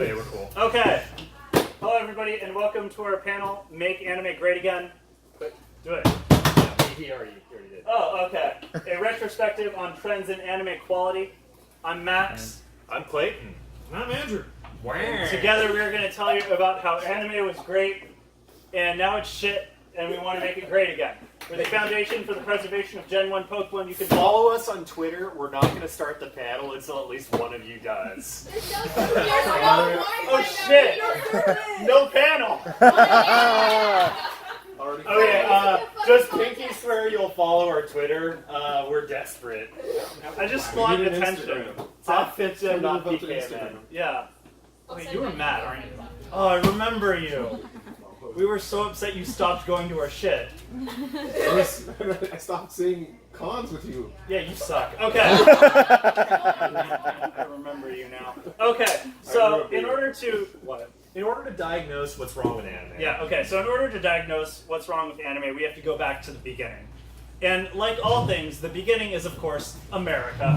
Oh yeah, we're cool. Okay. Hello everybody and welcome to our panel, Make Anime Great Again. But do it. He already did. Oh, okay. A retrospective on trends in anime quality. I'm Max. I'm Clayton. And I'm Andrew. And together we are going to tell you about how anime was great and now it's shit and we want to make it great again. We're the foundation for the preservation of Gen 1 Pokemon. You can Follow us on Twitter. We're not going to start the panel until at least one of you does. Oh shit! No panel! Okay, just pinky swear you'll follow our Twitter. We're desperate. I just want attention. Top 50, not PK, man. Yeah. Wait, you were mad, aren't you? Oh, I remember you. We were so upset you stopped going to our shit. I stopped seeing cons with you. Yeah, you suck. Okay. I remember you now. Okay, so in order to... What? In order to diagnose what's wrong with anime. Yeah, okay, so in order to diagnose what's wrong with anime, we have to go back to the beginning. And like all things, the beginning is, of course, America.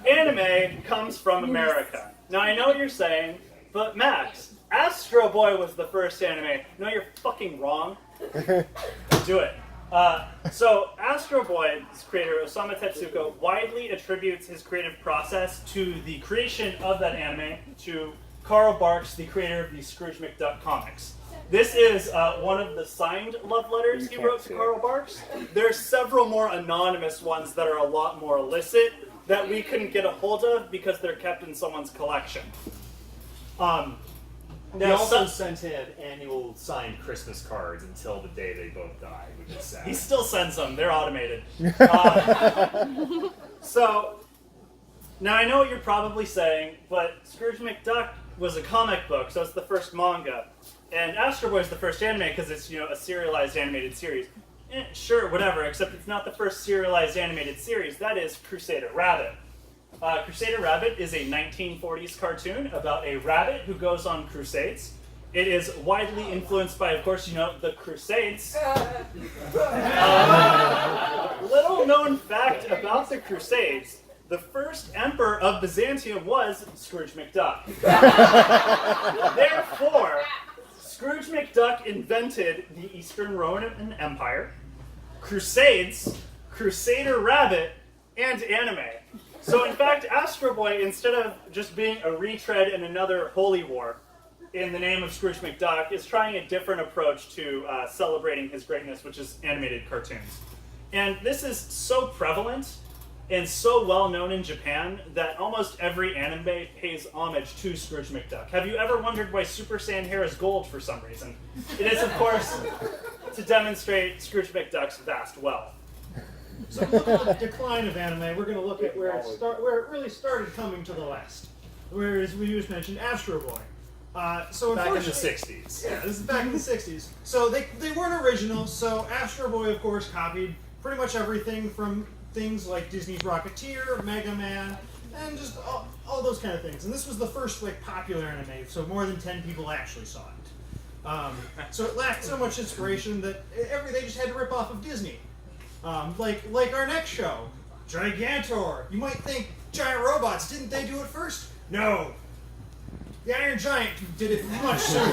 Anime comes from America. Now, I know what you're saying, but Max, Astro Boy was the first anime. No, you're fucking wrong. Do it. So, Astro Boy's creator, Osamu Tezuka, widely attributes his creative process to the creation of that anime to Carl Barks, the creator of the Scrooge McDuck comics. This is one of the signed love letters he wrote to Carl Barks. There's several more anonymous ones that are a lot more illicit that we couldn't get a hold of because they're kept in someone's collection. He also sent him annual signed Christmas cards until the day they both died, which is sad. He still sends them. They're automated. So, now I know what you're probably saying, but Scrooge McDuck was a comic book, so it's the first manga. And Astro Boy is the first anime because it's, you know, a serialized animated series. Sure, whatever, except it's not the first serialized animated series. That is Crusader Rabbit. Crusader Rabbit is a 1940s cartoon about a rabbit who goes on crusades. It is widely influenced by, of course, you know, the Crusades. Little known fact about the Crusades, the first emperor of Byzantium was Scrooge McDuck. Therefore, Scrooge McDuck invented the Eastern Roman Empire, Crusades, Crusader Rabbit, and anime. So in fact, Astro Boy, instead of just being a retread in another holy war in the name of Scrooge McDuck, is trying a different approach to celebrating his greatness, which is animated cartoons. And this is so prevalent and so well known in Japan that almost every anime pays homage to Scrooge McDuck. Have you ever wondered why Super Saiyan hair is gold for some reason? It is, of course, to demonstrate Scrooge McDuck's vast wealth. So look at the decline of anime. We're going to look at where it really started coming to the West. Where, as we just mentioned, Astro Boy. So Back in the unfortunately- 60s. Yeah, this is back in the 60s. So they weren't original, so Astro Boy, of course, copied pretty much everything from things like Disney's Rocketeer, Mega Man, and just all those kind of things. And this was the first like popular anime, so more than 10 people actually saw it. So it lacked so much inspiration that they just had to rip off of Disney. Like our next show, Gigantor. You might think giant robots, didn't they do it first? No. The Iron Giant did it much sooner.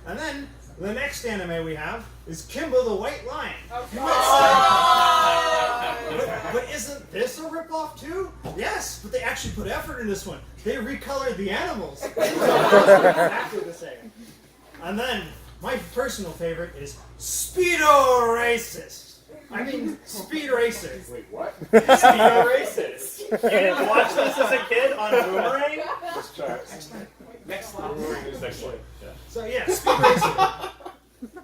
And then the next anime we have is Kimba the White Lion. You might say, but isn't this a ripoff too? Yes, but they actually put effort in this one. They recolored the animals. Exactly the same. And then my personal favorite is Speedo Racist. I mean, Speed Racer. Wait, what? Speedo racist. You didn't watch this as a kid on Boomerang? Let's try. Next slide. Next slide. Yeah. So yeah, Speed Racer. I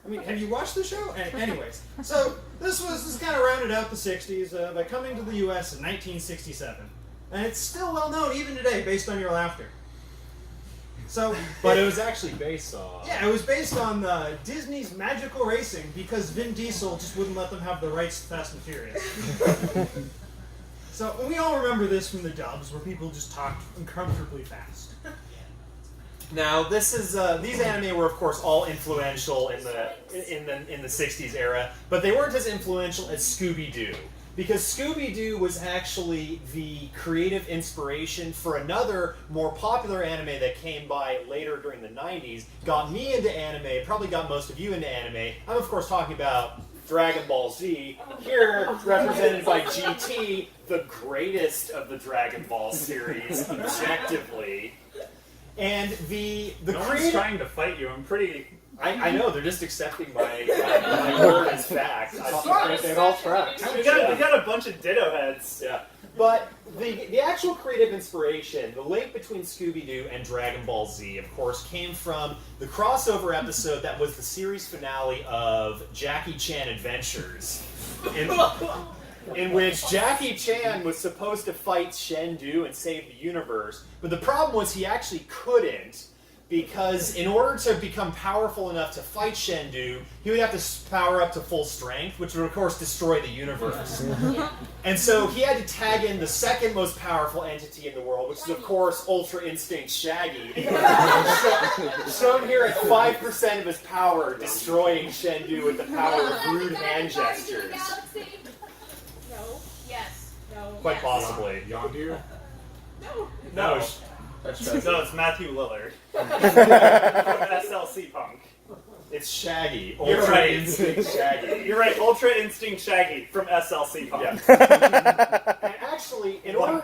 mean, have you watched the show? Anyways, so this kind of rounded out the 60s by coming to the U.S. in 1967. And it's still well known even today, based on your laughter. So, But it was actually based on... yeah, it was based on Disney's Magical Racing because Vin Diesel just wouldn't let them have the rights to Fast and Furious. So we all remember this from the dubs, where people just talked uncomfortably fast. Now, this is these anime were, of course, all influential in the 60s era, but they weren't as influential as Scooby-Doo. because Scooby-Doo was actually the creative inspiration for another more popular anime that came by later during the 90s, got me into anime, probably got most of you into anime. I'm of course talking about Dragonball Z, here represented by GT, the greatest of the Dragon Ball series, objectively. And the No one's creative... trying to fight you. I'm pretty... I know, they're just accepting my word as fact. It all tracks. We got a bunch of ditto heads. Yeah. But the actual creative inspiration, the link between Scooby-Doo and Dragon Ball Z, of course, came from the crossover episode that was the series finale of Jackie Chan Adventures, in which Jackie Chan was supposed to fight Shendu and save the universe, but the problem was he actually couldn't, because in order to become powerful enough to fight Shendu, he would have to power up to full strength, which would of course destroy the universe. And so he had to tag in the second most powerful entity in the world, which is of course Ultra Instinct Shaggy. Shown here at 5% of his power, destroying Shendu with the power of rude hand gestures. No. Yes. No. Quite yes. possibly. Yondu? No. No. That's No, it's Matthew Lillard. From SLC Punk. It's Shaggy. You're Ultra right. Instinct Shaggy. You're right, Ultra Instinct Shaggy from SLC Punk. Yeah. And actually, in order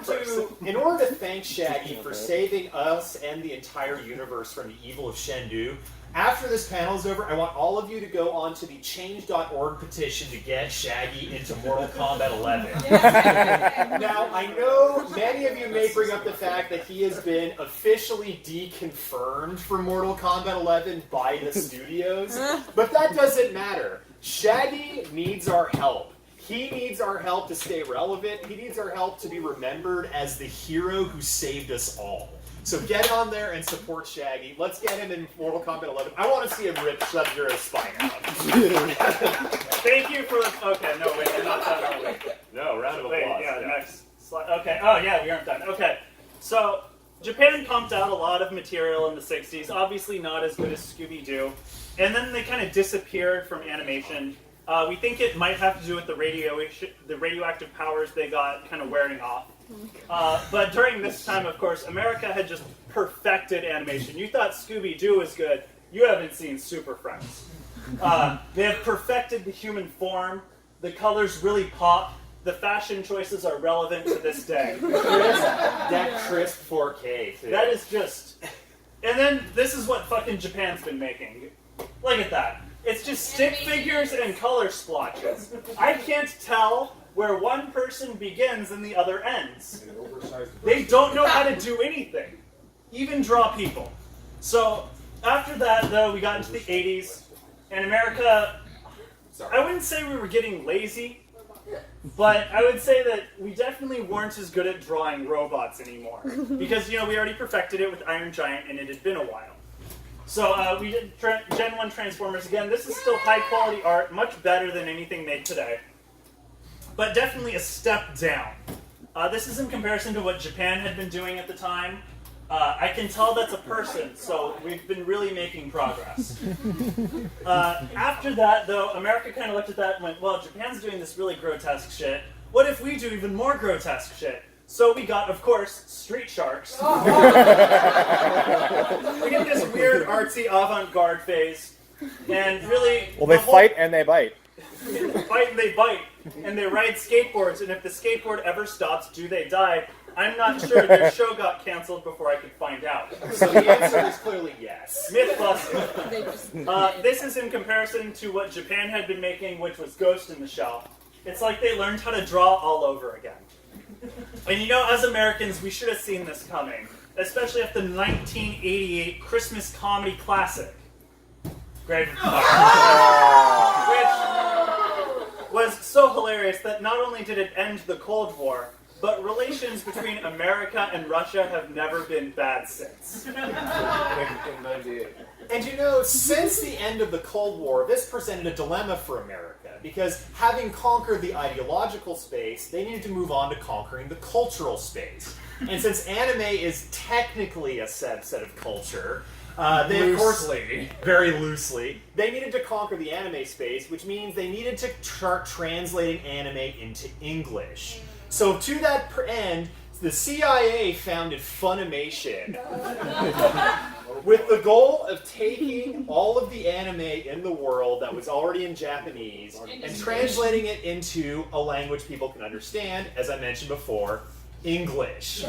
to thank Shaggy for saving us and the entire universe from the evil of Shendu, after this panel is over, I want all of you to go onto the change.org petition to get Shaggy into Mortal Kombat 11. Now, I know many of you may bring up the fact that he has been officially deconfirmed for Mortal Kombat 11 by the studios, but that doesn't matter. Shaggy needs our help. He needs our help to stay relevant. He needs our help to be remembered as the hero who saved us all. So get on there and support Shaggy. Let's get him in Mortal Kombat 11. I want to see him rip Sub-Zero's spine out. Thank you for... Okay, no, wait, we're not done, are we? No, round of applause. Wait, yeah, next slide. Okay, oh yeah, we aren't done. Okay, so Japan pumped out a lot of material in the 60s, obviously not as good as Scooby-Doo, and then they kind of disappeared from animation. We think it might have to do with the radioactive powers they got kind of wearing off. But during this time, of course, America had just perfected animation. You thought Scooby-Doo was good. You haven't seen Super Friends. They have perfected the human form. The colors really pop. The fashion choices are relevant to this day. That crisp 4K, too. That is just... And then this is what fucking Japan's been making. Look at that. It's just stick figures and color splotches. I can't tell where one person begins and the other ends. They don't know how to do anything, even draw people. So after that, though, we got into the 80s, and America, I wouldn't say we were getting lazy, but I would say that we definitely weren't as good at drawing robots anymore. Because, you know, we already perfected it with Iron Giant, and it had been a while. So we did Gen 1 Transformers again. This is still high-quality art, much better than anything made today. But definitely a step down. This is in comparison to what Japan had been doing at the time. I can tell that's a person, so we've been really making progress. After that, though, America kind of looked at that and went, well, Japan's doing this really grotesque shit. What if we do even more grotesque shit? So we got, of course, Street Sharks. We get this weird, artsy, avant-garde phase. And really... Well, they fight and they bite. They fight and they bite. And they ride skateboards, and if the skateboard ever stops, do they die? I'm not sure. Their show got canceled before I could find out. So the answer is clearly yes. Myth busted. This is in comparison to what Japan had been making, which was Ghost in the Shell. It's like they learned how to draw all over again. And you know, as Americans, we should have seen this coming, especially after the 1988 Christmas comedy classic, Grave of the Fire, which was so hilarious that not only did it end the Cold War, but relations between America and Russia have never been bad since. In 98. And you know, since the end of the Cold War, this presented a dilemma for America, because having conquered the ideological space, they needed to move on to conquering the cultural space. And since anime is technically a subset of culture, They, of course, Loosely. very loosely, they needed to conquer the anime space, which means they needed to start translating anime into English. So to that end, the CIA founded Funimation with the goal of taking all of the anime in the world that was already in Japanese and translating it into a language people can understand, as I mentioned before, English.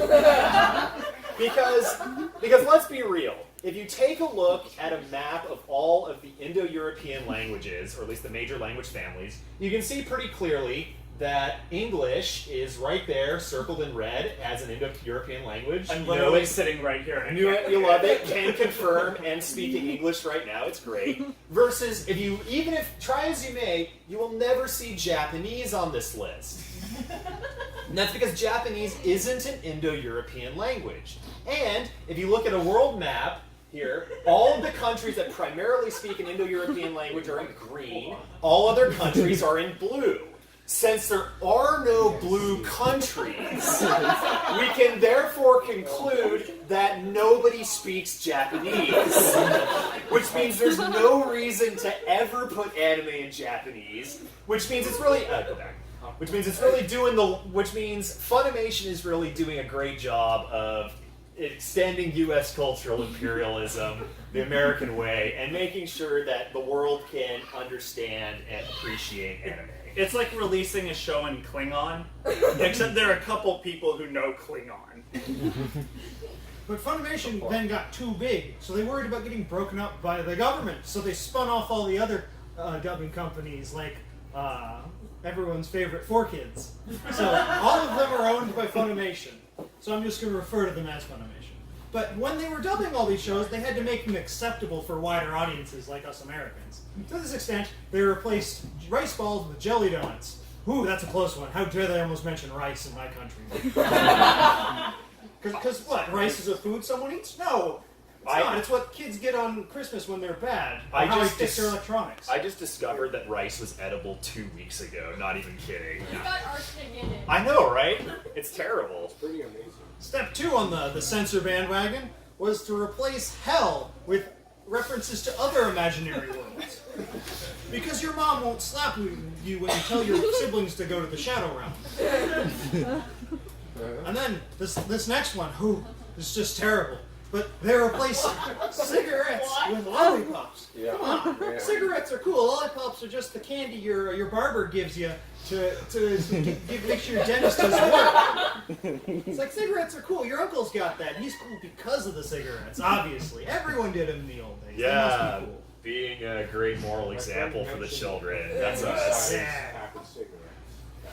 Because let's be real, if you take a look at a map of all of the Indo-European languages, or at least the major language families, you can see pretty clearly that English is right there, circled in red, as an Indo-European language. I'm You know literally it. sitting right here. And I You, can't- you love it, can confirm, and speaking English right now, it's great. Versus, even if, try as you may, you will never see Japanese on this list. And that's because Japanese isn't an Indo-European language. And if you look at a world map here, all of the countries that primarily speak an Indo-European language are in green, all other countries are in blue. Since there are no blue countries, we can therefore conclude that nobody speaks Japanese. Which means there's no reason to ever put anime in Japanese, which means it's really, go back. Which means it's really which means Funimation is really doing a great job of extending U.S. cultural imperialism the American way and making sure that the world can understand and appreciate anime. It's like releasing a show in Klingon, except there are a couple people who know Klingon. But Funimation then got too big, so they worried about getting broken up by the government. So they spun off all the other dubbing companies, like everyone's favorite 4Kids. So all of them are owned by Funimation. So I'm just going to refer to them as Funimation. But when they were dubbing all these shows, they had to make them acceptable for wider audiences like us Americans. To this extent, they replaced rice balls with jelly donuts. Ooh, that's a close one. How dare they almost mention rice in my country? Because what? Rice is a food someone eats? No. It's not. It's what kids get on Christmas when they're bad. I How they just fix their electronics. I just discovered that rice was edible 2 weeks ago. Not even kidding. You got arsenic in it. I know, right? It's terrible. Pretty amazing. Step 2 on the censor bandwagon was to replace hell with references to other imaginary worlds. Because your mom won't slap you when you tell your siblings to go to the Shadow Realm. And then this next one, is just terrible. But they replaced cigarettes with lollipops. Yeah. Come on, Yeah. cigarettes are cool. Lollipops are just the candy your barber gives you to make sure your dentist does work. It's like cigarettes are cool. Your uncle's got that. He's cool because of the cigarettes. Obviously, everyone did them in the old days. They Yeah, must be cool. being a great moral example for the children. That's Yeah. us. Pack of cigarettes.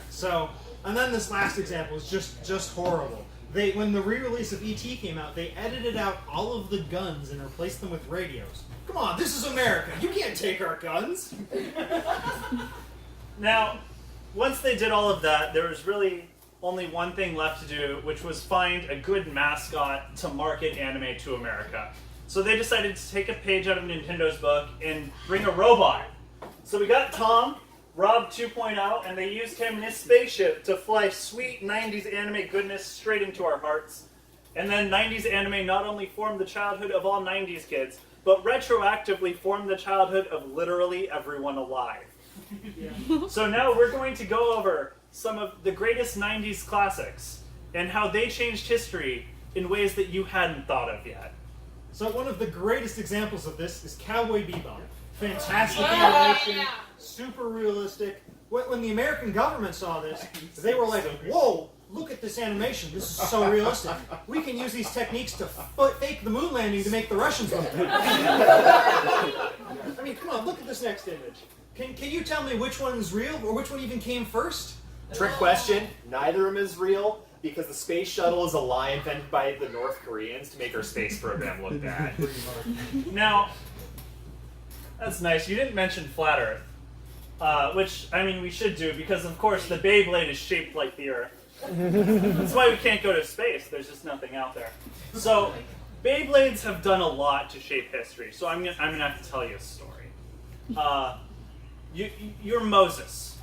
So, and then this last example is just horrible. When the re-release of E.T. came out, they edited out all of the guns and replaced them with radios. Come on, this is America. You can't take our guns. Now, once they did all of that, there was really only one thing left to do, which was find a good mascot to market anime to America. So they decided to take a page out of Nintendo's book and bring a robot. So we got Tom, Rob 2.0, and they used him in his spaceship to fly sweet 90s anime goodness straight into our hearts. And then 90s anime not only formed the childhood of all 90s kids, but retroactively formed the childhood of literally everyone alive. So now we're going to go over some of the greatest 90s classics and how they changed history in ways that you hadn't thought of yet. So one of the greatest examples of this is Cowboy Bebop. Fantastic animation, yeah. super realistic. When the American government saw this, they were like, whoa, look at this animation. This is so realistic. We can use these techniques to fake the moon landing to make the Russians look bad. I mean, come on, look at this next image. Can you tell me which one is real or which one even came first? Trick question. Neither of them is real because the space shuttle is a lie invented by the North Koreans to make our space program look bad. Now, that's nice. You didn't mention flat Earth, which, I mean, we should do because, of course, the Beyblade is shaped like the Earth. That's why we can't go to space. There's just nothing out there. So, Beyblades have done a lot to shape history, so I'm gonna have to tell you a story. You're Moses,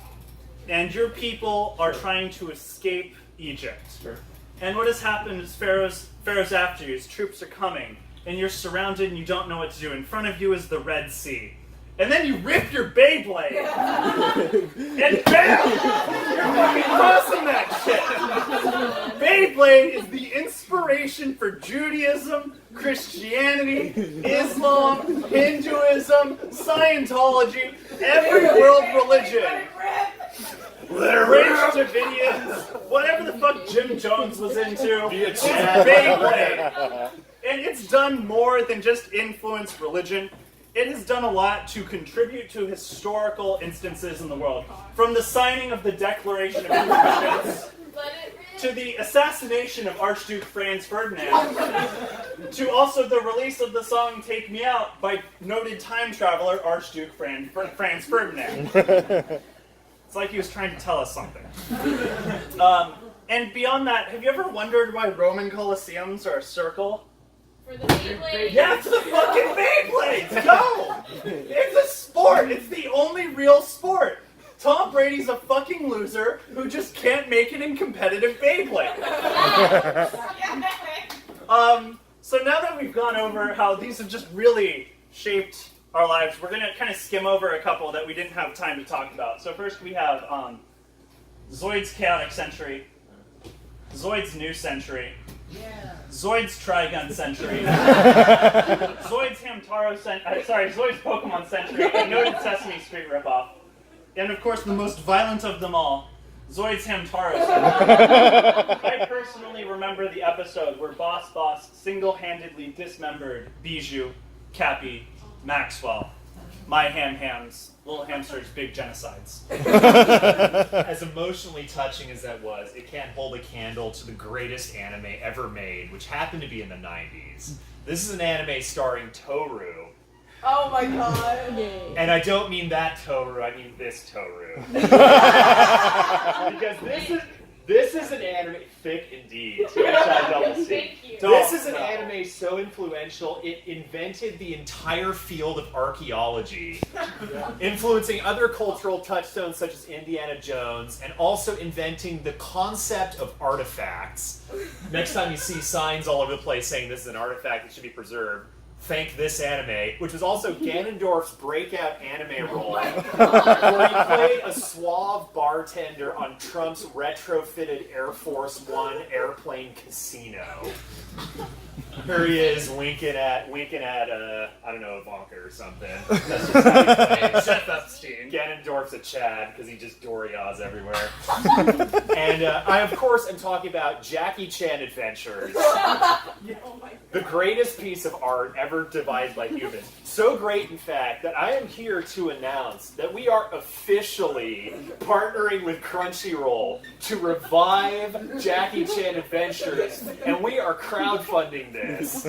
and your people are trying to escape Egypt. Sure. And what has happened is Pharaoh's after you. His troops are coming, and you're surrounded and you don't know what to do. In front of you is the Red Sea. And then you rip your Beyblade, and bam! You're fucking crossing that shit! Beyblade is the inspiration for Judaism, Christianity, Islam, Hinduism, Scientology, every world religion. Rage Davidians, whatever the fuck Jim Jones was into, it's Beyblade. And it's done more than just influence religion. It has done a lot to contribute to historical instances in the world. From the signing of the Declaration of Independence, to the assassination of Archduke Franz Ferdinand, to also the release of the song Take Me Out by noted time traveler Archduke Franz Ferdinand. It's like he was trying to tell us something. And beyond that, have you ever wondered why Roman Colosseums are a circle? For the Beyblade. Yeah, it's the fucking Beyblades! Go! It's a sport! It's the only real sport! Tom Brady's a fucking loser who just can't make it in competitive Beyblade. So now that we've gone over how these have just really shaped our lives, we're going to kind of skim over a couple that we didn't have time to talk about. So first we have Zoid's Chaotic Century, Zoid's New Century, Zoid's Trigun Century, Zoid's Zoid's Pokemon Century, a noted Sesame Street ripoff, and of course the most violent of them all, Zoid's Hamtaro Century. I personally remember the episode where Boss single-handedly dismembered Bijou, Cappy, Maxwell, my hams, little hamsters, big genocides. As emotionally touching as that was, it can't hold a candle to the greatest anime ever made, which happened to be in the 90s. This is an anime starring Toru. Oh my god. And I don't mean that Toru, I mean this Toru. Because this is an anime, thick indeed. Thank you. This is an anime so influential, it invented the entire field of archaeology, influencing other cultural touchstones such as Indiana Jones, and also inventing the concept of artifacts. Next time you see signs all over the place saying this is an artifact that should be preserved, thank this anime, which was also Ganondorf's breakout anime role, where he played a suave bartender on Trump's retrofitted Air Force One airplane casino. Here he is winking at I don't know, Ivanka or something. That's just how he plays. Jeff Epstein. Ganondorf's a Chad because he just Dorias everywhere. And I, of course, am talking about Jackie Chan Adventures. The greatest piece of art ever devised by humans. So great, in fact, that I am here to announce that we are officially partnering with Crunchyroll to revive Jackie Chan Adventures, and we are crowdfunding this.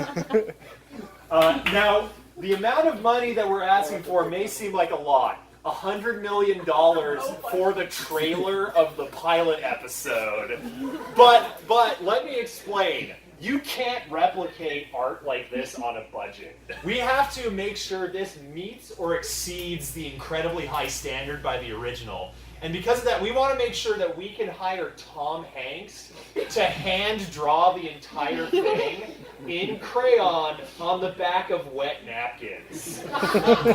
Now, the amount of money that we're asking for may seem like a lot. $100 million for the trailer of the pilot episode. But let me explain. You can't replicate art like this on a budget. We have to make sure this meets or exceeds the incredibly high standard by the original. And because of that, we want to make sure that we can hire Tom Hanks to hand draw the entire thing in crayon on the back of wet napkins.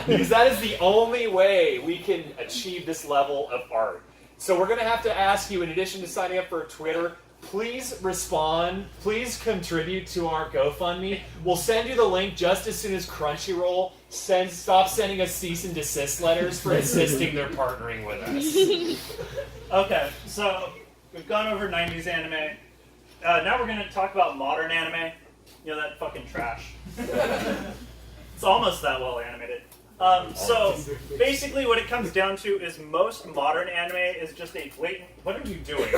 Because that is the only way we can achieve this level of art. So we're going to have to ask you, in addition to signing up for Twitter, please respond, please contribute to our GoFundMe. We'll send you the link just as soon as Crunchyroll stop sending us cease and desist letters for insisting they're partnering with us. Okay, so we've gone over 90s anime. Now we're going to talk about modern anime. You know, that fucking trash. It's almost that well animated. So basically what it comes down to is most modern anime is just a blatant... What are you doing?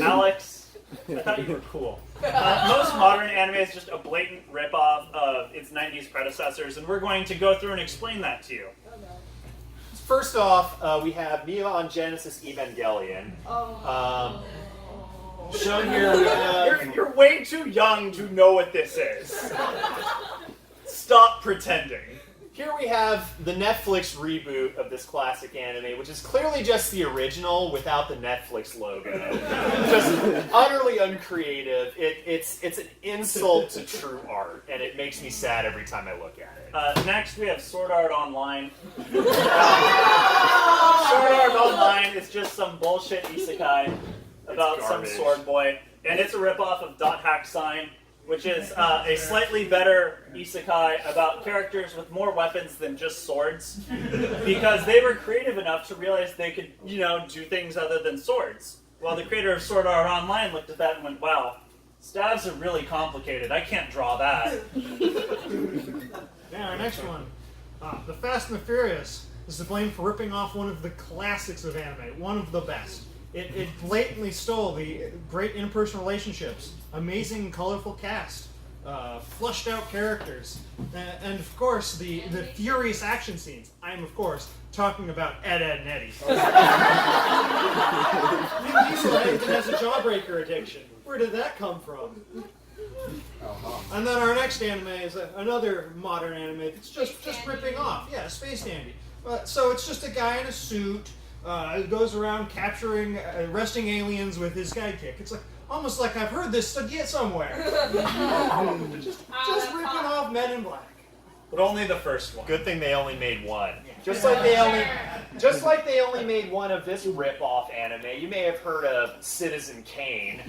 Alex, I thought you were cool. Most modern anime is just a blatant ripoff of its 90s predecessors, and we're going to go through and explain that to you. First off, we have Neon Genesis Evangelion. Shown here we have... You're way too young to know what this is. Stop pretending. here we have the Netflix reboot of this classic anime, which is clearly just the original without the Netflix logo. Just utterly uncreative. It's an insult to true art, and it makes me sad every time I look at it. Next, we have Sword Art Online. Sword Art Online is just some bullshit isekai about some sword boy, and it's a ripoff of Dot Hack Sign, which is a slightly better isekai about characters with more weapons than just swords, because they were creative enough to realize they could, do things other than swords. While the creator of Sword Art Online looked at that and went, wow, stabs are really complicated. I can't draw that. Yeah, our next one. The Fast and the Furious is to blame for ripping off one of the classics of anime, one of the best. It blatantly stole the great interpersonal relationships, amazing colorful cast, flushed out characters, and of course the furious action scenes. I'm of course talking about Ed, and Eddie. Vin Diesel has a jawbreaker addiction. Where did that come from? And then our next anime is another modern anime that's just ripping off. Yeah, Space Dandy. So it's just a guy in a suit. Goes around capturing, arresting aliens with his sidekick. It's like almost like I've heard this somewhere. just ripping off Men in Black. But only the first one. Good thing they only made one. Just like they only made one of this rip-off anime. You may have heard of Citizen Kane,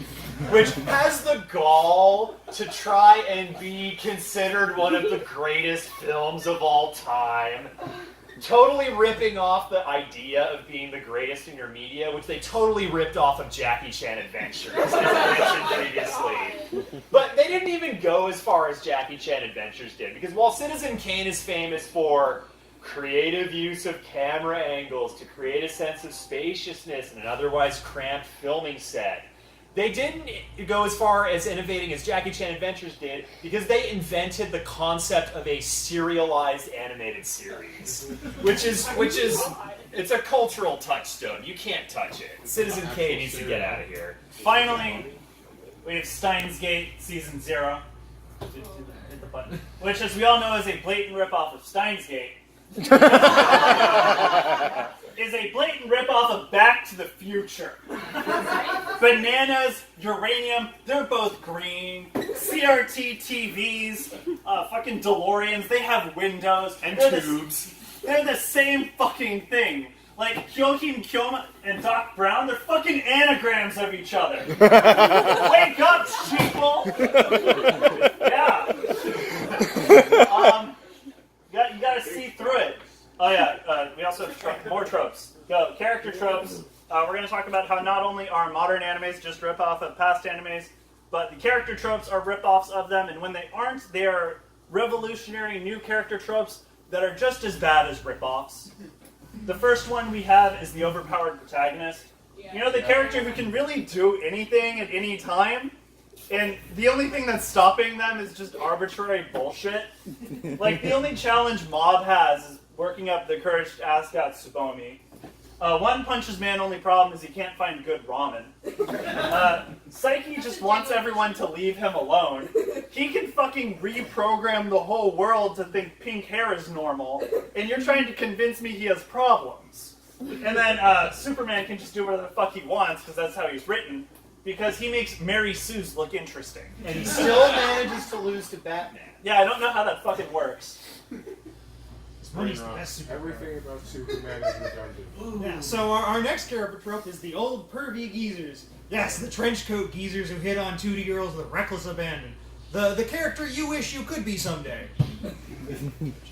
which has the gall to try and be considered one of the greatest films of all time. Totally ripping off the idea of being the greatest in your media, which they totally ripped off of Jackie Chan Adventures, as I mentioned previously. But they didn't even go as far as Jackie Chan Adventures did, because while Citizen Kane is famous for creative use of camera angles to create a sense of spaciousness in an otherwise cramped filming set, they didn't go as far as innovating as Jackie Chan Adventures did, because they invented the concept of a serialized animated series, which is it's a cultural touchstone. You can't touch it. Citizen K needs to get out of here. Finally, we have Steins Gate Season 0, hit the button, which, as we all know, is a blatant ripoff of Steins Gate. Is a blatant ripoff of Back to the Future. Bananas, uranium, they're both green. CRT TVs, fucking DeLoreans, they have windows. And they're tubes. They're the same fucking thing. Like, Kyohim Kyoma and Doc Brown, they're fucking anagrams of each other. Wake up, sheeple! Yeah. You gotta see through it. Oh yeah, we also have more tropes. Character tropes. We're going to talk about how not only are modern animes just rip-off of past animes, but the character tropes are rip-offs of them, and when they aren't, they are revolutionary new character tropes that are just as bad as rip-offs. The first one we have is the overpowered protagonist. You know, the character who can really do anything at any time, and the only thing that's stopping them is just arbitrary bullshit. Like, the only challenge Mob has is working up the courage to ask out Tsubomi. One Punch's Man only problem is he can't find good ramen. Psyche just wants everyone to leave him alone. He can fucking reprogram the whole world to think pink hair is normal, and you're trying to convince me he has problems. And then Superman can just do whatever the fuck he wants, because that's how he's written, because he makes Mary Sue's look interesting. And he still manages to lose to Batman. Yeah, I don't know how that fucking works. Everything about Superman is redundant. Yeah, so our next character trope is the old pervy geezers. Yes, the trench coat geezers who hit on 2D girls with reckless abandon. The character you wish you could be someday.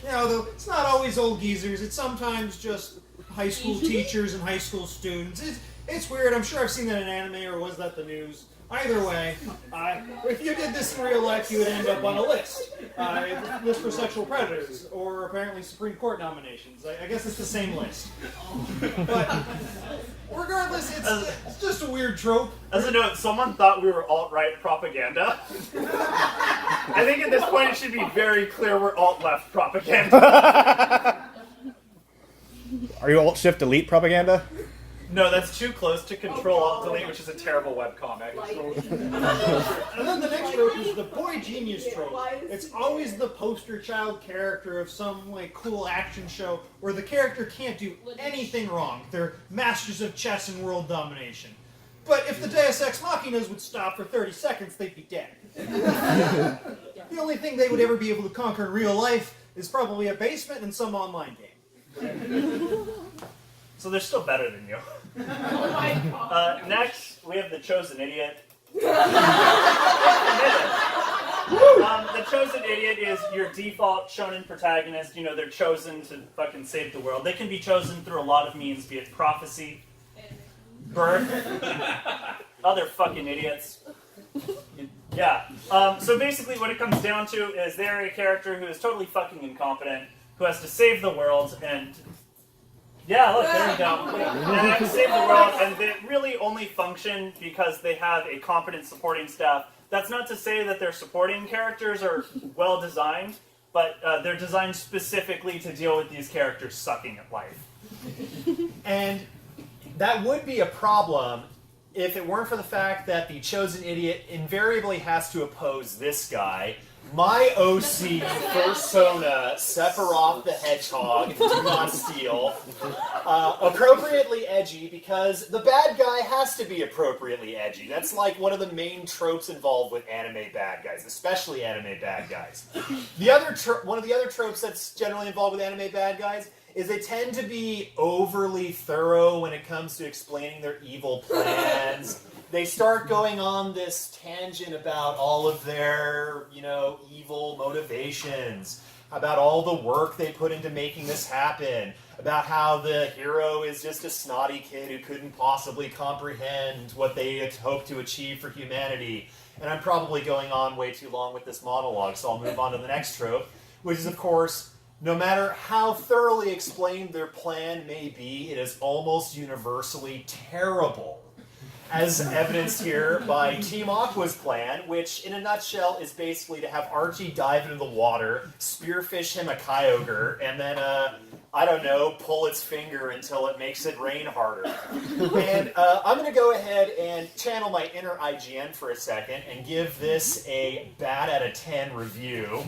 Though it's not always old geezers, it's sometimes just high school teachers and high school students. It's weird, I'm sure I've seen that in anime, or was that the news? Either way, if you did this in real life, you would end up on a list. A list for sexual predators, or apparently Supreme Court nominations. I guess it's the same list. But regardless, it's just a weird trope. As a note, someone thought we were alt-right propaganda. I think at this point it should be very clear we're alt-left propaganda. Are you alt-shift delete propaganda? No, that's too close to Control Alt Delete, which is a terrible webcomic. And then the next trope is the boy genius trope. It's always the poster child character of some like cool action show where the character can't do anything wrong. They're masters of chess and world domination. But if the Deus Ex Machinas would stop for 30 seconds, they'd be dead. The only thing they would ever be able to conquer in real life is probably a basement and some online game. So they're still better than you. Oh my god. Next, we have the Chosen Idiot. The Chosen Idiot is your default shonen protagonist. You know, they're chosen to fucking save the world. They can be chosen through a lot of means, be it prophecy, birth, other fucking idiots. Yeah. So basically what it comes down to is they're a character who is totally fucking incompetent, who has to save the world, and yeah, look, there you go. And they have to save the world, and they really only function because they have a competent supporting staff. That's not to say that their supporting characters are well designed, but they're designed specifically to deal with these characters sucking at life. And that would be a problem if it weren't for the fact that the Chosen Idiot invariably has to oppose this guy, my OC persona, Sephiroth the Hedgehog, Do Not Steal, appropriately edgy because the bad guy has to be appropriately edgy. That's like one of the main tropes involved with anime bad guys, especially anime bad guys. One of the other tropes that's generally involved with anime bad guys is they tend to be overly thorough when it comes to explaining their evil plans. They start going on this tangent about all of their, evil motivations, about all the work they put into making this happen, about how the hero is just a snotty kid who couldn't possibly comprehend what they had hoped to achieve for humanity. And I'm probably going on way too long with this monologue, so I'll move on to the next trope, which is, of course, no matter how thoroughly explained their plan may be, it is almost universally terrible. As evidenced here by Team Aqua's plan, which in a nutshell is basically to have Archie dive into the water, spearfish him a Kyogre, and then, pull its finger until it makes it rain harder. And I'm going to go ahead and channel my inner IGN for a second and give this a bad out of 10 review.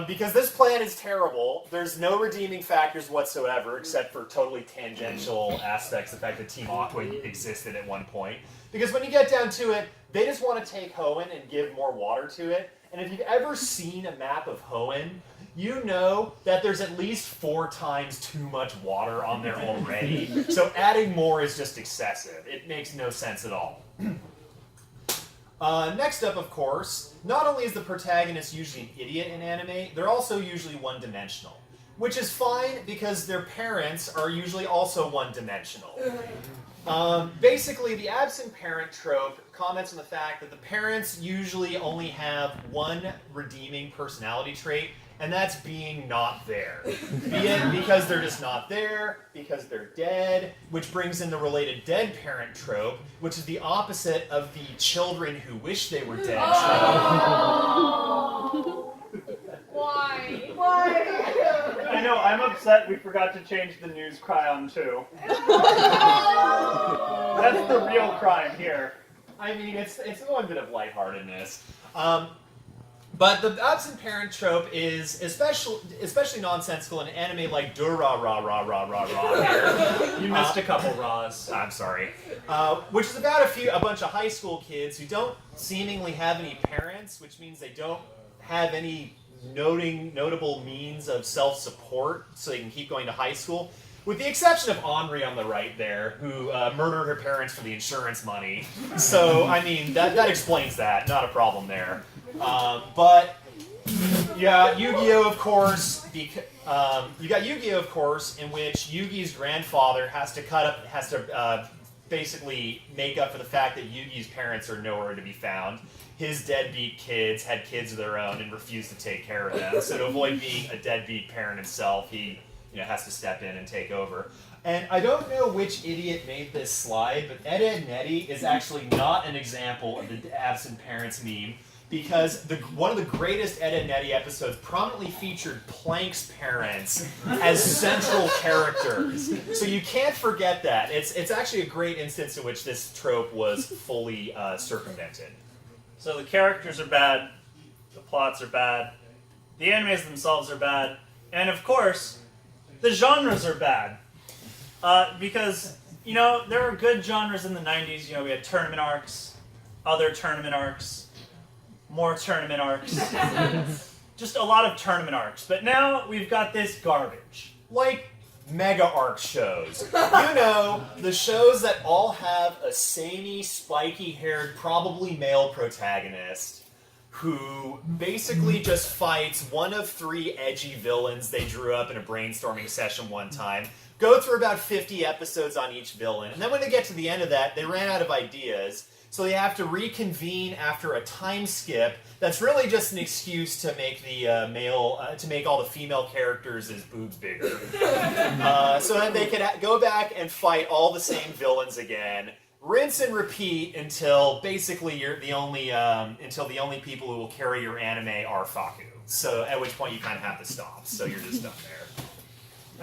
Because this plan is terrible. There's no redeeming factors whatsoever, except for totally tangential aspects, the fact that Team Aqua existed at one point. Because when you get down to it, they just want to take Hoenn and give more water to it. And if you've ever seen a map of Hoenn, you know that there's at least 4 times too much water on there already. So adding more is just excessive. It makes no sense at all. Next up, of course, not only is the protagonist usually an idiot in anime, they're also usually one-dimensional. Which is fine because their parents are usually also one-dimensional. Basically, the absent parent trope comments on the fact that the parents usually only have one redeeming personality trait, and that's being not there. Be it because they're just not there, because they're dead, which brings in the related dead parent trope, which is the opposite of the children who wish they were dead trope. Why? I know, I'm upset we forgot to change the news cryon too. That's the real crime here. I mean, it's one bit of lightheartedness. But the absent parent trope is especially nonsensical in an anime like Durarararararara. You missed a couple raws. I'm sorry. Which is about a bunch of high school kids who don't seemingly have any parents, which means they don't have any notable means of self-support, so they can keep going to high school. With the exception of Henri on the right there, who murdered her parents for the insurance money. So, I mean, that explains that. Not a problem there. But, yeah, Yu-Gi-Oh, of course. You got Yu-Gi-Oh, of course, in which Yugi's grandfather has to basically make up for the fact that Yugi's parents are nowhere to be found. His deadbeat kids had kids of their own and refused to take care of them. So to avoid being a deadbeat parent himself, he has to step in and take over. And I don't know which idiot made this slide, but Ed, Ed, and Eddie is actually not an example of the absent parents meme, because one of the greatest Ed and Eddy episodes prominently featured Plank's parents as central characters. So you can't forget that. It's actually a great instance in which this trope was fully circumvented. So the characters are bad, the plots are bad, the animes themselves are bad, and of course, the genres are bad. Because, there were good genres in the 90s. We had tournament arcs, other tournament arcs, more tournament arcs. Just a lot of tournament arcs. But now we've got this garbage. Like mega arc shows. The shows that all have a samey, spiky-haired, probably male protagonist who basically just fights one of 3 edgy villains they drew up in a brainstorming session one time, go through about 50 episodes on each villain, and then when they get to the end of that, they ran out of ideas, so they have to reconvene after a time skip that's really just an excuse to make the to make all the female characters' boobs bigger. So then they can go back and fight all the same villains again, rinse and repeat until basically the only people who will carry your anime are Faku. So at which point you kind of have to stop. So you're just done there.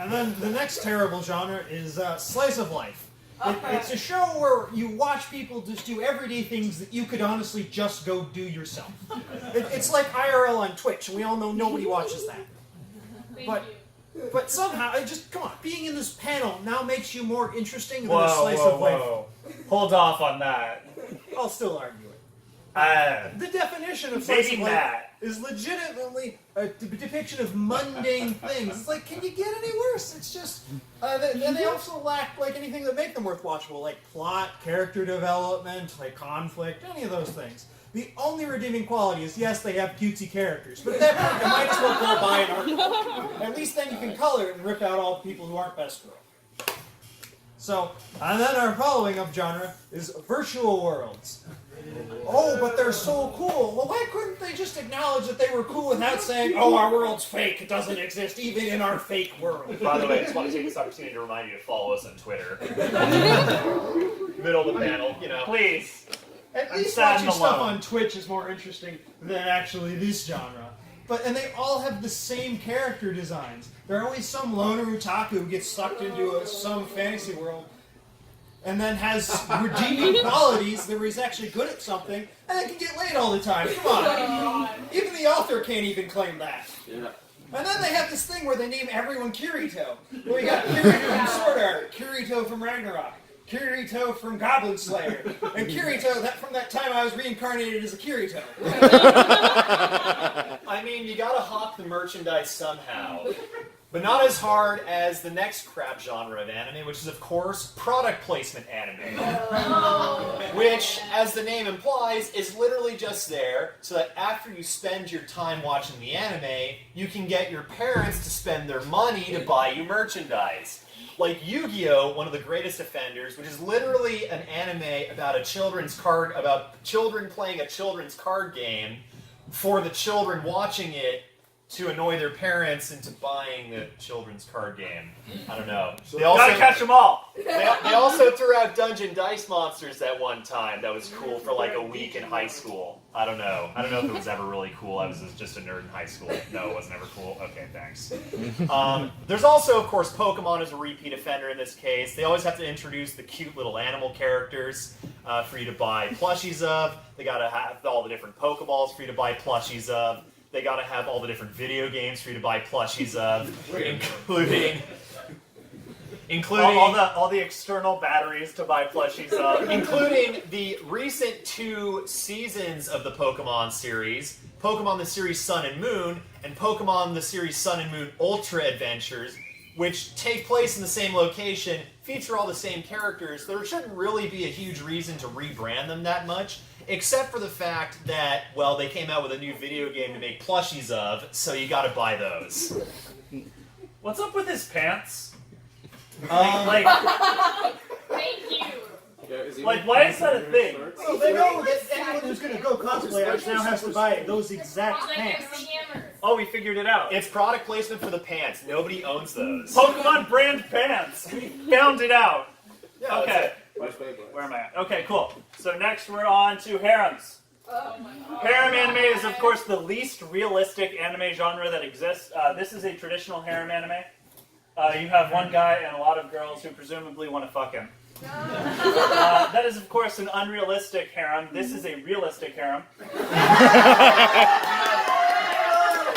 And then the next terrible genre is slice of life. It's a show where you watch people just do everyday things that you could honestly just go do yourself. It's like IRL on Twitch, and we all know nobody watches that. But somehow, come on, being in this panel now makes you more interesting than a slice of life. Hold off on that. I'll still argue it. The definition of slice of life is legitimately a depiction of mundane things. It's like, can you get any worse? It's just, and they also lack anything that make them worth watchable, like plot, character development, conflict, any of those things. The only redeeming quality is, yes, they have cutesy characters, but at that point, you might as well go buy an art book. At least then you can color it and rip out all the people who aren't best girl. So, and then our following up genre is virtual worlds. Oh, but they're so cool. Well, why couldn't they just acknowledge that they were cool without saying, oh, our world's fake, it doesn't exist even in our fake world? By the way, I just want to take this opportunity to remind you to follow us on Twitter. Middle of the panel, Please. At least watching stuff on Twitch is more interesting than actually this genre. And they all have the same character designs. There are always some loner otaku who gets sucked into some fantasy world and then has redeeming qualities that he's actually good at something, and then can get laid all the time. Come on. Even the author can't even claim that. Yeah. And then they have this thing where they name everyone Kirito. Where you got Kirito from Sword Art, Kirito from Ragnarok, Kirito from Goblin Slayer, and Kirito from that time I was reincarnated as a Kirito. I mean, you gotta hawk the merchandise somehow. But not as hard as the next crap genre of anime, which is, of course, product placement anime. Which, as the name implies, is literally just there so that after you spend your time watching the anime, you can get your parents to spend their money to buy you merchandise. Like Yu-Gi-Oh!, one of the greatest offenders, which is literally an anime about children playing a children's card game for the children watching it to annoy their parents into buying the children's card game. I don't know. Gotta catch them all! They also threw out Dungeon Dice Monsters that one time. That was cool for like a week in high school. I don't know. I don't know if it was ever really cool. I was just a nerd in high school. No, it wasn't ever cool. Okay, thanks. There's also, of course, Pokemon as a repeat offender in this case. They always have to introduce the cute little animal characters for you to buy plushies of. They gotta have all the different Pokeballs for you to buy plushies of. They gotta have all the different video games for you to buy plushies of, including all the external batteries to buy plushies of, including the recent 2 seasons of the Pokemon series, Pokemon the series Sun and Moon, and Pokemon the series Sun and Moon Ultra Adventures, which take place in the same location, feature all the same characters. There shouldn't really be a huge reason to rebrand them that much, except for the fact that, well, they came out with a new video game to make plushies of, so you gotta buy those. What's up with his pants? Thank you. Why is that a thing? Well, they know that anyone who's going to go cosplay now has to buy those exact pants. Oh, we figured it out. It's product placement for the pants. Nobody owns those. Pokemon brand pants. We found it out. Yeah, okay. Where am I at? Okay, cool. So next we're on to harems. Harem anime is, of course, the least realistic anime genre that exists. This is a traditional harem anime. You have one guy and a lot of girls who presumably want to fuck him. That is, of course, an unrealistic harem. This is a realistic harem.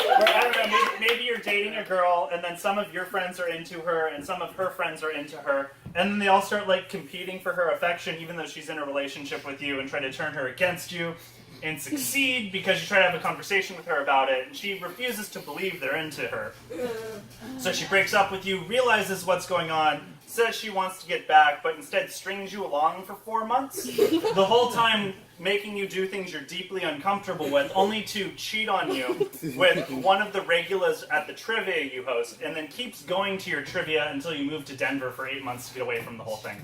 Where, I don't know, maybe you're dating a girl, and then some of your friends are into her, and some of her friends are into her, and then they all start like competing for her affection, even though she's in a relationship with you, and try to turn her against you, and succeed because you try to have a conversation with her about it, and she refuses to believe they're into her. So she breaks up with you, realizes what's going on, says she wants to get back, but instead strings you along for 4 months, the whole time making you do things you're deeply uncomfortable with, only to cheat on you with one of the regulars at the trivia you host, and then keeps going to your trivia until you move to Denver for 8 months to get away from the whole thing.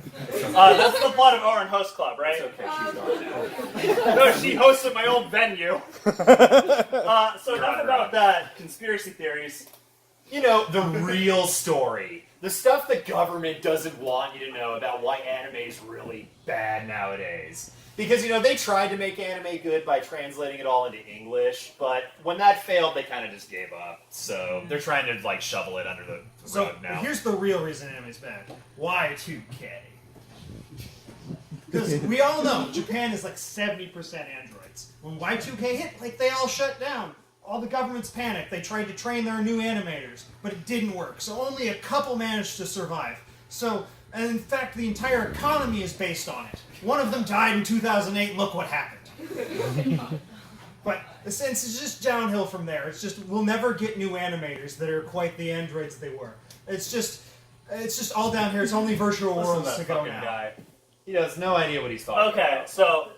That's the plot of Oren Host Club, right? It's okay, she's gone now. No, she hosts at my old venue. So enough about that. Conspiracy theories. You know, the real story. The stuff the government doesn't want you to know about why anime is really bad nowadays. Because, you know, they tried to make anime good by translating it all into English, but when that failed, they kind of just gave up. So they're trying to, like, shovel it under the rug now. Here's the real reason anime's bad. Y2K. Because we all know Japan is like 70% androids. When Y2K hit, like, they all shut down. All the governments panicked. They tried to train their new animators, but it didn't work. So only a couple managed to survive. So, and in fact, the entire economy is based on it. One of them died in 2008. Look what happened. But since it's just downhill from there, it's just we'll never get new animators that are quite the androids they were. It's just all down here. It's only virtual worlds to go now. Guy. He has no idea what he's talking Okay, about. so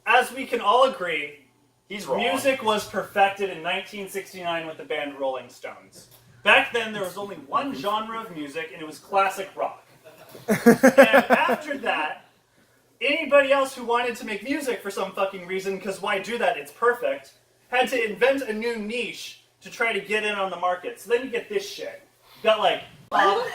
as we can all agree, He's wrong. music was perfected in 1969 with the band Rolling Stones. Back then, there was only one genre of music, and it was classic rock. And after that, anybody else who wanted to make music for some fucking reason, because why do that? It's perfect, had to invent a new niche to try to get in on the market. So then you get this shit. You got like pop,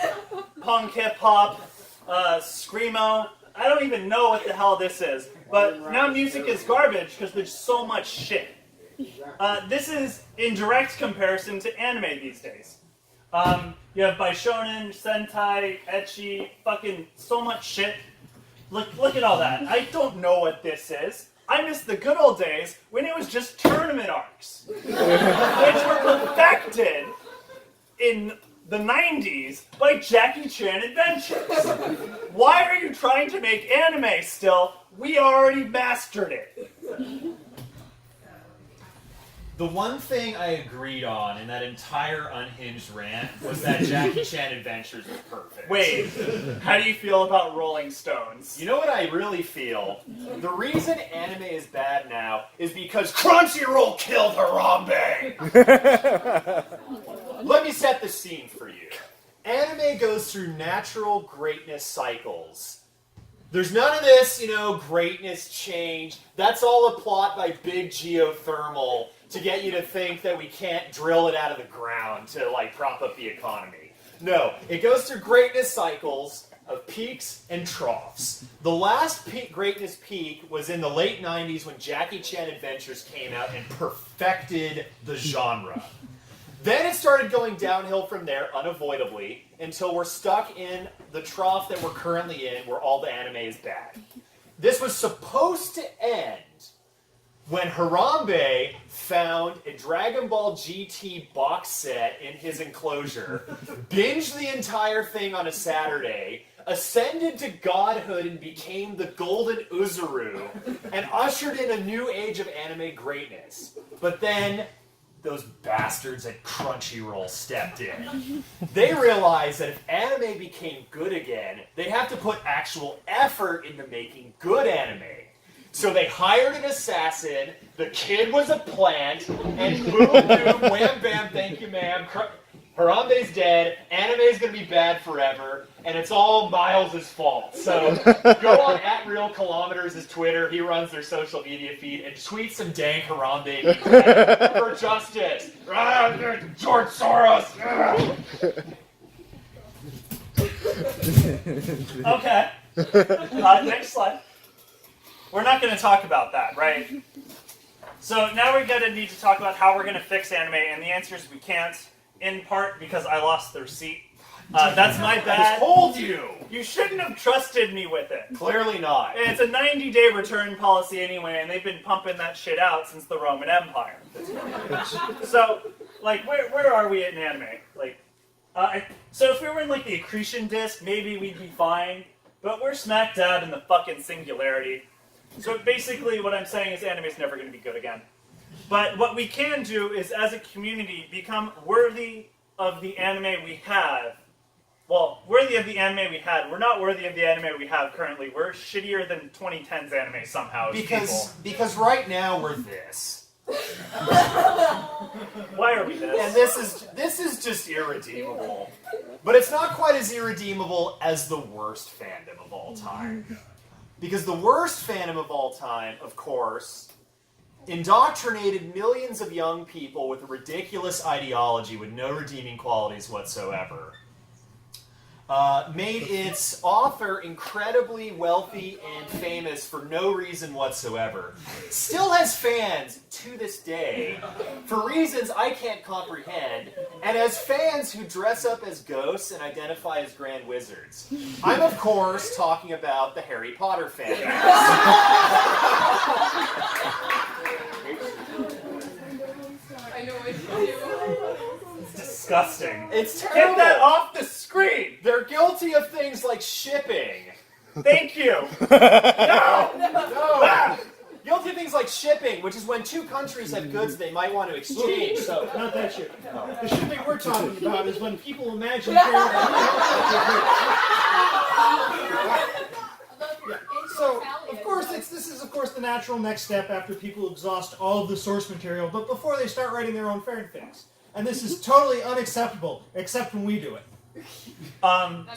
punk hip hop, screamo. I don't even know what the hell this is. But now music is garbage because there's so much shit. This is in direct comparison to anime these days. You have Baishonen, Sentai, Ecchi, fucking so much shit. Look at all that. I don't know what this is. I miss the good old days when it was just tournament arcs, which were perfected in the 90s by Jackie Chan Adventures. Why are you trying to make anime still? We already mastered it. The one thing I agreed on in that entire unhinged rant was that Jackie Chan Adventures was perfect. Wait, how do you feel about Rolling Stones? You know what I really feel? The reason anime is bad now is because Crunchyroll killed Harambe! Let me set the scene for you. Anime goes through natural greatness cycles. There's none of this, you know, greatness change. That's all a plot by Big Geothermal to get you to think that we can't drill it out of the ground to, like, prop up the economy. No, it goes through greatness cycles of peaks and troughs. The last greatness peak was in the late 90s when Jackie Chan Adventures came out and perfected the genre. Then it started going downhill from there, unavoidably, until we're stuck in the trough that we're currently in, where all the anime is bad. This was supposed to end when Harambe found a Dragon Ball GT box set in his enclosure, binged the entire thing on a Saturday, ascended to godhood and became the Golden Uzuru, and ushered in a new age of anime greatness. But then those bastards at Crunchyroll stepped in. They realized that if anime became good again, they'd have to put actual effort into making good anime. So they hired an assassin, the kid was a plant, and boom, boom, wham, bam, thank you, ma'am. Harambe's dead, anime's gonna be bad forever, and it's all Miles' fault. So go on @RealKilometers' Twitter, he runs their social media feed, and tweet some dang Harambe for justice. George Soros. Okay. Next slide. We're not going to talk about that, right? So now we're gonna need to talk about how we're gonna fix anime, and the answer is we can't. In part because I lost the receipt. That's my I bad. told you. You shouldn't have trusted me with it. Clearly not. And it's a 90-day return policy anyway, and they've been pumping that shit out since the Roman Empire. So, like, where are we in anime? Like, so if we were in like the accretion disc, maybe we'd be fine. But we're smack dab in the fucking singularity. So basically, what I'm saying is anime's never going to be good again. But what we can do is, as a community, become worthy of the anime we have. Well, worthy of the anime we had. We're not worthy of the anime we have currently. We're shittier than 2010's anime somehow as Because right now we're this. Why are we this? And this is just irredeemable. But it's not quite as irredeemable as the worst fandom of all time. Because the worst fandom of all time, of course, indoctrinated millions of young people with a ridiculous ideology with no redeeming qualities whatsoever. Made its author incredibly wealthy and famous for no reason whatsoever. Still has fans to this day for reasons I can't comprehend, and has fans who dress up as ghosts and identify as grand wizards. I'm, of course, talking about the Harry Potter fan. I know what you do. Disgusting. It's terrible. Get that off the screen! They're guilty of things like shipping. Thank you! No! Guilty of things like shipping, which is when two countries have goods they might want to exchange. So Not that shipping. The shipping we're talking about is when people imagine So, of course, this is of course the natural next step after people exhaust all of the source material, but before they start writing their own fanfics. And this is totally unacceptable, except when we do it.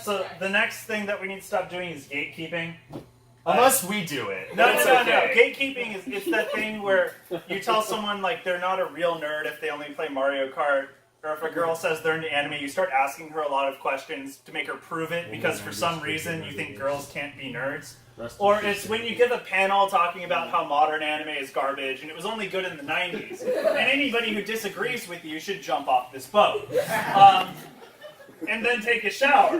So the next thing that we need to stop doing is gatekeeping. unless we do it, No. it's okay. Gatekeeping it's that thing where you tell someone like they're not a real nerd if they only play Mario Kart, or if a girl says they're into anime, you start asking her a lot of questions to make her prove it because for some reason you think girls can't be nerds. Or it's when you give a panel talking about how modern anime is garbage and it was only good in the 90s, and anybody who disagrees with you should jump off this boat. And then take a shower,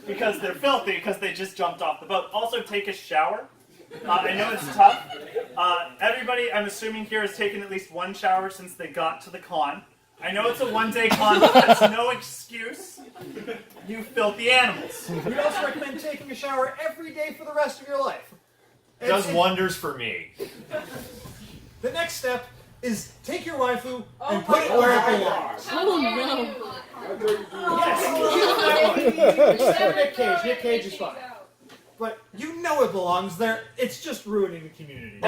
because they're filthy, because they just jumped off the boat. Also take a shower. I know it's tough. Everybody, I'm assuming here, has taken at least one shower since they got to the con. I know it's a one-day con, but that's no excuse. You filthy animals. We also recommend taking a shower every day for the rest of your life. Does wonders for me. The next step is take your waifu and put it where it belongs. Oh Yes, except Nick Cage. Nick Cage is fine. But you know it belongs there. It's just ruining the community.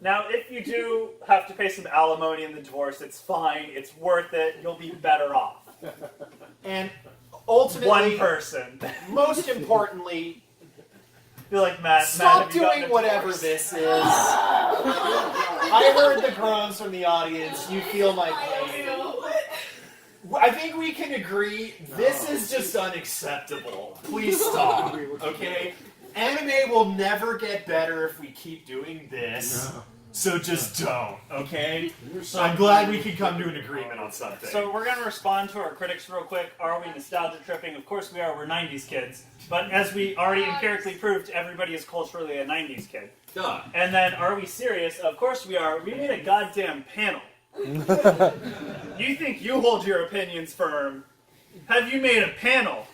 Now, if you do have to pay some alimony in the divorce, it's fine. It's worth it. You'll be better off. And ultimately, One person. most importantly, I feel like Matt. stop have you gotten doing a whatever divorce? this is. I heard the groans from the audience. You feel my pain. I think we can agree this is just unacceptable. Please stop, okay? Anime will never get better if we keep doing this. So just don't, okay? I'm glad we can come to an agreement on something. So we're going to respond to our critics real quick. Are we nostalgia tripping? Of course we are. We're 90s kids. But as we already empirically proved, everybody is culturally a 90s kid. Duh. And then, are we serious? Of course we are. We made a goddamn panel. You think you hold your opinions firm. Have you made a panel?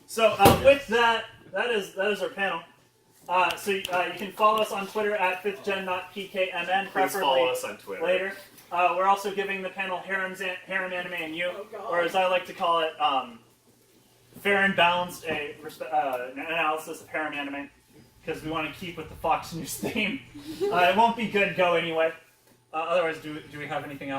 So with that, that is our panel. So you can follow us on Twitter at 5thgen, not PKMN, Please preferably follow us on Twitter. later. We're also giving the panel Harem Anime and You, or as I like to call it, Fair and Balanced, an analysis of Harem Anime, because we want to keep with the Fox News theme. It won't be good, go anyway. Otherwise, do we have anything else?